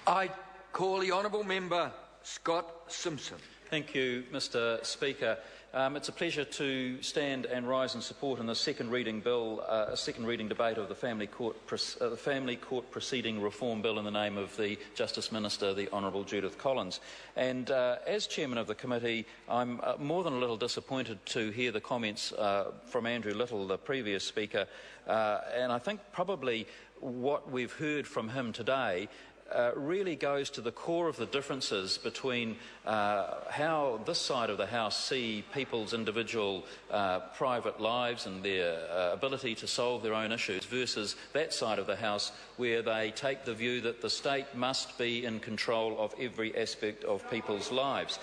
I call the honourable member Scott Simpson. Thank you, Mr. Speaker. It's a pleasure to stand and rise in support in the second reading bill, a second reading debate of the Family Court Proceeding Reform Bill in the name of the Justice Minister, the Honourable Judith Collins. And as Chairman of the committee, I'm more than a little disappointed to hear the comments from Andrew Little, the previous Speaker, and I think probably what we've heard from him today really goes to the core of the differences between how this side of the House see people's individual private lives and their ability to solve their own issues versus that side of the House where they take the view that the state must be in control of every aspect of people's lives.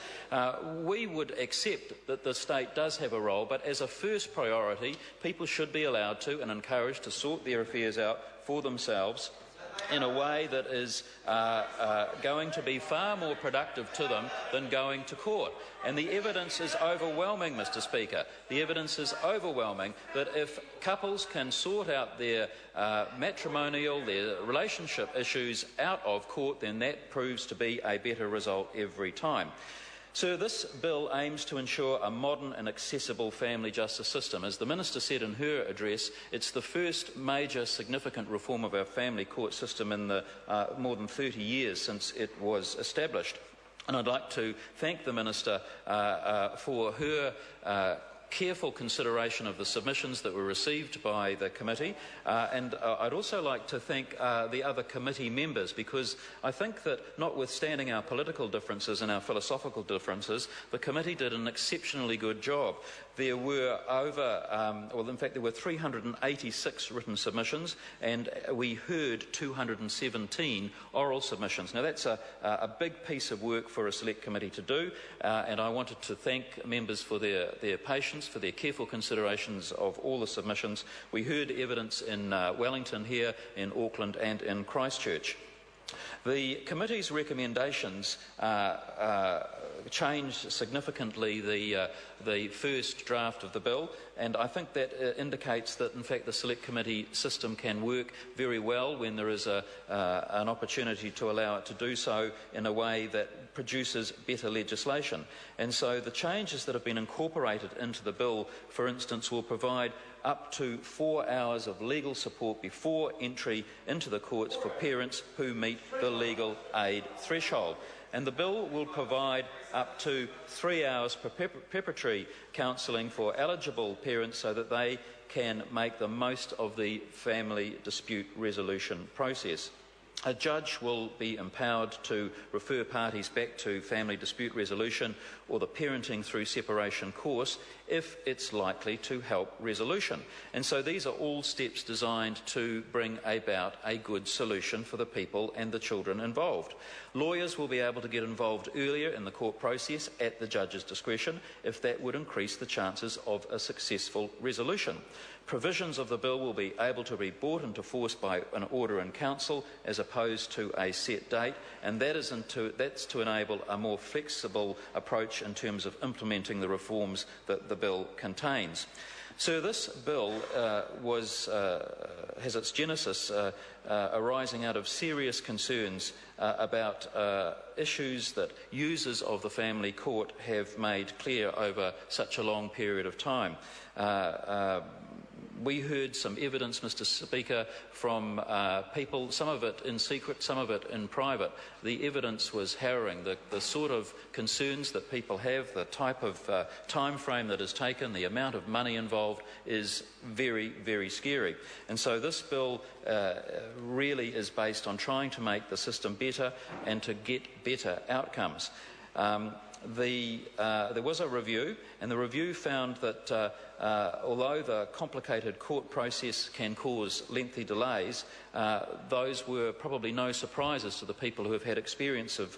We would accept that the state does have a role, but as a first priority, people should be allowed to and encouraged to sort their affairs out for themselves in a way that is going to be far more productive to them than going to court. And the evidence is overwhelming, Mr. Speaker. The evidence is overwhelming that if couples can sort out their matrimonial, their relationship issues out of court, then that proves to be a better result every time. So this bill aims to ensure a modern and accessible family justice system. As the Minister said in her address, it's the first major significant reform of our family court system in the more than 30 years since it was established. And I'd like to thank the Minister for her careful consideration of the submissions that were received by the committee, and I'd also like to thank the other committee members, because I think that notwithstanding our political differences and our philosophical differences, the committee did an exceptionally good job. There were there were 386 written submissions, and we heard 217 oral submissions. Now that's a big piece of work for a select committee to do, and I wanted to thank members for their patience, for their careful considerations of all the submissions. We heard evidence in Wellington here, in Auckland and in Christchurch. The committee's recommendations changed significantly the first draft of the bill, and I think that indicates that in fact the select committee system can work very well when there is an opportunity to allow it to do so in a way that produces better legislation. And so the changes that have been incorporated into the bill, for instance, will provide up to 4 hours of legal support before entry into the courts for parents who meet the legal aid threshold. And the bill will provide up to 3 hours preparatory counselling for eligible parents so that they can make the most of the family dispute resolution process. A judge will be empowered to refer parties back to family dispute resolution or the parenting through separation course if it's likely to help resolution. And so these are all steps designed to bring about a good solution for the people and the children involved. Lawyers will be able to get involved earlier in the court process at the judge's discretion if that would increase the chances of a successful resolution. Provisions of the bill will be able to be brought into force by an order in council as opposed to a set date, and that's to enable a more flexible approach in terms of implementing the reforms that the bill contains. So this bill has its genesis arising out of serious concerns about issues that users of the family court have made clear over such a long period of time. We heard some evidence, Mr. Speaker, from people, some of it in secret, some of it in private. The evidence was harrowing. The sort of concerns that people have, the type of time frame that is taken, the amount of money involved is very, very scary. And so this bill really is based on trying to make the system better and to get better outcomes. There was a review, and the review found that although the complicated court process can cause lengthy delays, those were probably no surprises to the people who have had experience of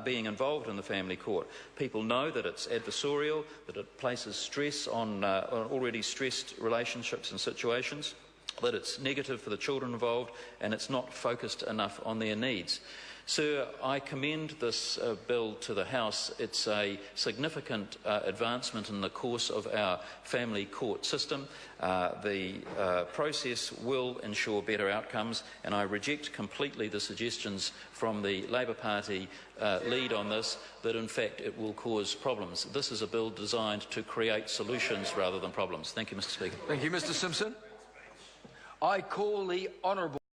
being involved in the family court. People know that it's adversarial, that it places stress on already stressed relationships and situations. that it's negative for the children involved and it's not focused enough on their needs. Sir, I commend this bill to the House. It's a significant advancement in the course of our family court system. The process will ensure better outcomes, and I reject completely the suggestions from the Labour Party lead on this that in fact it will cause problems. This is a bill designed to create solutions rather than problems. Thank you, Mr. Speaker. Thank you, Mr. Simpson. I call the honourable